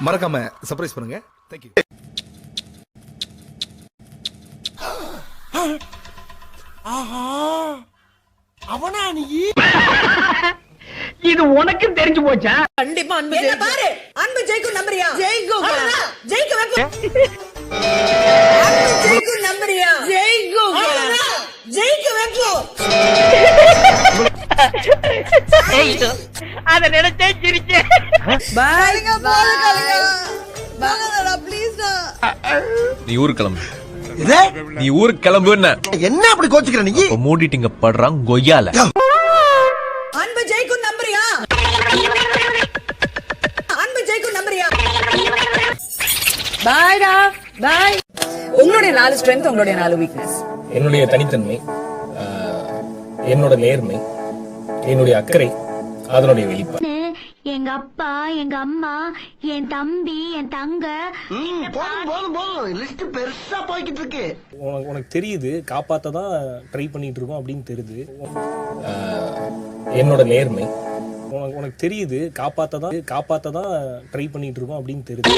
மறக்காம சர்ப்ரைஸ் பண்ணுங்க. தேங்க்யூ. ஆஹா, அவனா நீ? இது உனக்கு தெரிஞ்சு போச்சா? கண்டிப்பா அன்பு ஜெயிக்கும். பாரு, அன்பு ஜெயிக்கும் நம்பறியா? ஜெயிக்கும். ஜெயிக்க வைப்போம். அன்பு ஜெயிக்கும் நம்பறியா? ஜெயிக்கும். ஜெயிக்க வைப்போம். அத நினைச்சே சிரிச்சேன். பாருங்க போங்க வாங்கடா ப்ளீஸ் டா. நீ ஊருக்கு கிளம்பு. நீ ஊருக்கு கிளம்புன்னு என்ன அப்படி கோச்சிக்கிற நீ? மூடிட்டிங்க படுறான் கொய்யால. அன்பு ஜெயிக்கும் நம்பறியா? அன்பு ஜெயிக்கும் நம்பறியா? பாய் டா பாய். உங்களுடைய 4 ஸ்ட்ரெngth, உங்களுடைய 4 வீக்னஸ். என்னுடைய தனித்தன்மை, என்னோட நேர்மை, என்னுடைய அக்கறை, அதனுடைய வெளிப்பாடு. எங்க அப்பா, எங்க அம்மா, என் தம்பி, என் தங்க. லிஸ்ட் பெருசா போய்கிட்டு இருக்கு. உனக்கு தெரியுது காப்பாத்த தான் ட்ரை பண்ணிட்டு இருக்கோம் அப்படின்னு தெரியுது. என்னோட நேர்மை, உனக்கு தெரியுது காப்பாத்த தான் ட்ரை பண்ணிட்டு இருக்கோம் அப்படின்னு தெரியுது.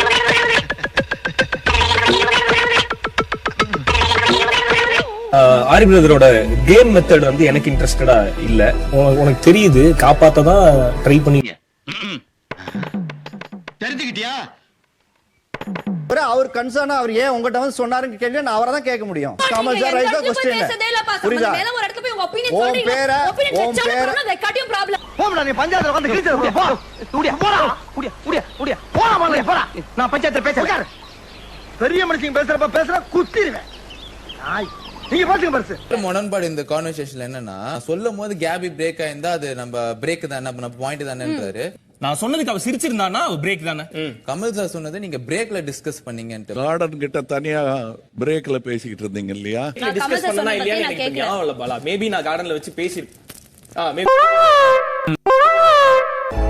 ஆரி பிரதரோட கேம் மெத்தட் வந்து எனக்கு இன்ட்ரெஸ்டடா இல்ல. உனக்கு தெரியுது காப்பாத்த தான் ட்ரை பண்ணி. தெரிஞ்சுக்கிட்டியா? அவர் கன்சர்னா அவர் ஏன் உங்ககிட்ட வந்து சொன்னாருன்னு கேள்வி நான் அவரை தான் கேட்க முடியும். Kamal sir rice the question. புரியுதா? மேல ஒரு இடத்துக்கு போய் உங்க ஒபினியன் உன் சொல்றீங்க. பேரை ஒபினியன் செக் பண்ணனும். That cut you problem. போடா நீ பஞ்சாயத்துல வந்து கிழிச்சு போ. ஓடியா போடா. ஓடியா. போடா மாமா போடா. நான் பஞ்சாயத்துல பேசறேன். பெரிய மனுஷங்க பேசுற குத்திடுவேன். நாய். நீங்க பாத்துங்க பர்ஸ். முரண்பாடு இந்த கான்வர்சேஷன்ல என்னன்னா, சொல்லும் போது கேபி பிரேக் ஆயிருந்தா அது நம்ம பிரேக் தானே, நம்ம பாயிண்ட் தானேன்றாரு. நான் சொன்னதுக்கு அவ சிரிச்சிருந்தானா அவ பிரேக் தானே. கமல் சார் சொன்னது நீங்க பிரேக்ல டிஸ்கஸ் பண்ணீங்கன்னு. கார்டன் கிட்ட தனியா பிரேக்ல பேசிக்கிட்டு இருந்தீங்க இல்லையா? டிஸ்கஸ் பண்ணனா இல்லையா எனக்கு ஞாபகம் இல்ல பாலா. மேபி நான் கார்டன்ல வச்சு பேசி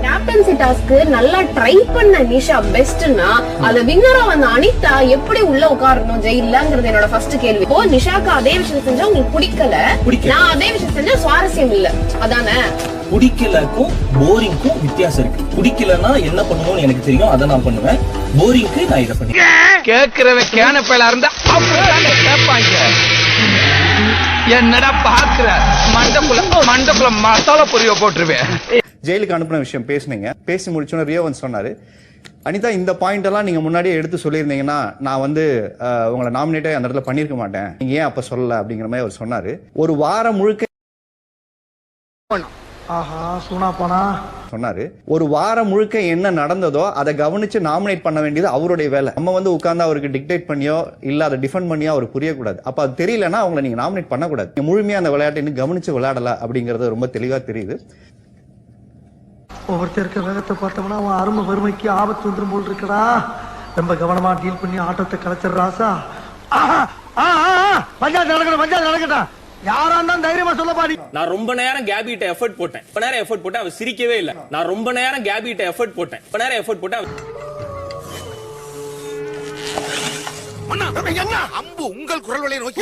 கேப்டன்சி டாஸ்க் நல்லா ட்ரை பண்ண நிஷா பெஸ்ட்னா அத வின்னரா வந்த அனிதா எப்படி உள்ள உட்காரணும் ஜெயிலங்கிறது என்னோட ஃபர்ஸ்ட் கேள்வி. இப்போ நிஷாக்கு அதே விஷயம் செஞ்சா உங்களுக்கு பிடிக்கல, நான் அதே விஷயம் செஞ்சா சுவாரஸ்யம் இல்ல, அதானே? பிடிக்கலக்கும் போரிங்க்கும் வித்தியாசம் இருக்கு. பிடிக்கலன்னா என்ன பண்ணணும்னு எனக்கு தெரியும், அதை நான் பண்ணுவேன். போரிங்க்கு நான் இதை பண்ணுவேன். கேக்குறவன் கேனப்பையில இருந்தா அப்படியே கேட்பாங்க. என்னடா பாக்குற மண்டக்குள்ள மசாலா பொரிய போட்டுருவேன். ஜெயிலுக்கு அனுப்பின விஷயம் பேசுனீங்க. பேசி முடிச்சோன்னு ரியோவன் சொன்னாரு, அனிதா இந்த பாயிண்ட் எல்லாம் நீங்க முன்னாடியே எடுத்து சொல்லியிருந்தீங்கன்னா நான் வந்து உங்களை நாமினேட்டே அந்த இடத்துல பண்ணிருக்க மாட்டேன், நீங்க ஏன் அப்ப சொல்லல அப்படிங்கிற மாதிரி அவர் சொன்னாரு. ஒரு வாரம் முழுக்க சொன்னாரு. ஒரு வாரம் முழுக்க என்ன நடந்ததோ அதை கவனிச்சு நாமினேட் பண்ண வேண்டியது அவருடைய வேலை. நம்ம வந்து உட்கார்ந்து அவருக்கு டிக்டேட் பண்ணியோ இல்ல அதை டிஃபெண்ட் பண்ணியோ அவருக்கு புரியக்கூடாது. அப்ப அது தெரியலன்னா அவங்களை நீங்க நாமினேட் பண்ணக்கூடாது. முழுமையா அந்த விளையாட்டை இன்னும் கவனிச்சு விளையாடல அப்படிங்கறது ரொம்ப தெளிவா தெரியுது. ஒவ்வொருத்தருக்கு வேகத்தை பார்த்தோம்னா அவன் அருமை வறுமைக்கு ஆபத்து வந்துடும் போல் இருக்கடா. ரொம்ப கவனமா டீல் பண்ணி ஆட்டத்தை கலைச்சிடுறாசா. பஞ்சாயத்து நடக்கட்டும். யாரா இருந்தாலும் தைரியமா சொல்ல பாடி. நான் ரொம்ப நேரம் கேபிட்ட எஃபர்ட் போட்டேன். அவ சிரிக்கவே இல்ல. நான் ரொம்ப நேரம் கேபிட்ட எஃபர்ட் போட்டேன். என்ன அம்பு உங்கள் குரல் வழியை நோக்கி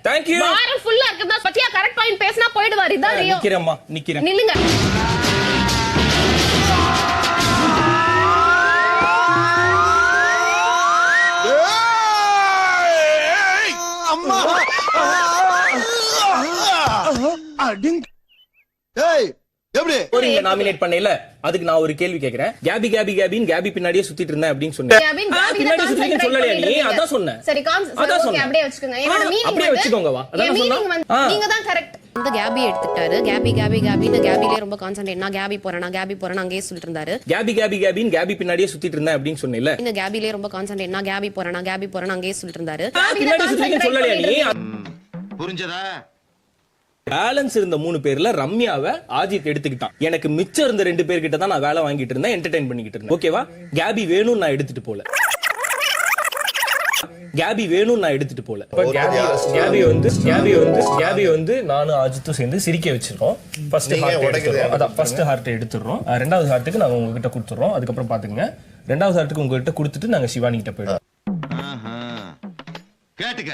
Thank you. வாரம் ஃபுல்லா இருக்குதா பத்தியா கரெக்ட் பாயிண்ட் பேசினா போய்டுவார். இதான் ரியோ. நிக்கிறேன். நில்லுங்க. அம்மா. அடிங். ஏய் எப்படி போரிங்க நாமினேட் பண்ணல. அதுக்கு நான் ஒரு கேள்வி கேக்குறேன். கேபி பின்னாடியே சுத்திட்டு இருந்தேன் அப்படின்னு சொன்னேன். பின்னாடி சுத்திட்டு சொல்லலையா நீ? அதான் சொன்னேன். சரி ஓகே அப்படியே வச்சுக்கோங்க. என்னோட மீனிங் அப்படியே வச்சுக்கோங்க வா. அதான் சொன்னா. நீங்க தான் கரெக்ட். அந்த கேபி எடுத்துட்டாரு. கேபில கேபிலே ரொம்ப கான்சென்ட்ரேட். நான் கேபி போறேன் அங்கேயே சொல்லிட்டு இருந்தாரு. கேபி பின்னாடியே சுத்திட்டு இருந்தேன் அப்படின்னு சொன்னேன்ல. இந்த கேபிலே ரொம்ப கான்சென்ட்ரேட். நான் கேபி போறேன் அங்கேயே சொல்லிட்டு இருந்தாரு. பின்னாடி சுத்திட்டு சொல்லலையா நீ? புரிஞ்சதா? பேலன்ஸ் இருந்த 3 பேர்ல ரம்யாவை ஆஜித் எடுத்துக்கிட்டான். எனக்கு மிச்சம் இருந்த 2 பேர்கிட்ட தான் நான் வேலை வாங்கிட்டு இருந்தேன், என்டர்டெயின் பண்ணிக்கிட்டு இருந்தேன். ஓகேவா? கேபி வேணும் நான் எடுத்துட்டு போல. கேபி வந்து நானும் ஆஜித்தும் சேர்ந்து சிரிக்க வச்சிருக்கோம். ஃபர்ஸ்ட் ஹார்ட் எடுத்துறோம். ரெண்டாவது ஹார்ட்டுக்கு நாங்க உங்ககிட்ட கொடுத்துறோம். அதுக்கப்புறம் பாத்துக்கங்க. ரெண்டாவது ஹார்ட்டுக்கு உங்ககிட்ட கொடுத்துட்டு நாங்க சிவானி கிட்ட போயிடுவோம். கேட்டுக்க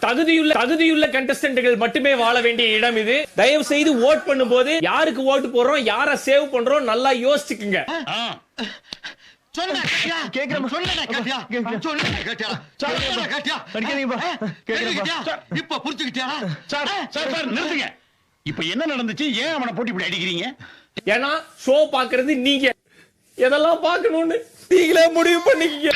தகுதியுள்ள கண்டஸ்டன்ட்கள் மட்டுமே வாழ வேண்டிய இடம் இது. தயவு செய்து ஓட் பண்ணும்போது யாருக்கு ஓட்டு போடுறோம், யாரை சேவ் பண்றோம் நல்லா யோசிச்சுக்குங்க. இப்ப என்ன நடந்துச்சு? ஏன் அவனை போட்டு இப்படி அடிக்கிறீங்க? ஏன்னா ஷோ பாக்குறது நீங்க, எதெல்லாம் பார்க்கணும்னு நீங்களே முடிவு பண்ணிக்கங்க.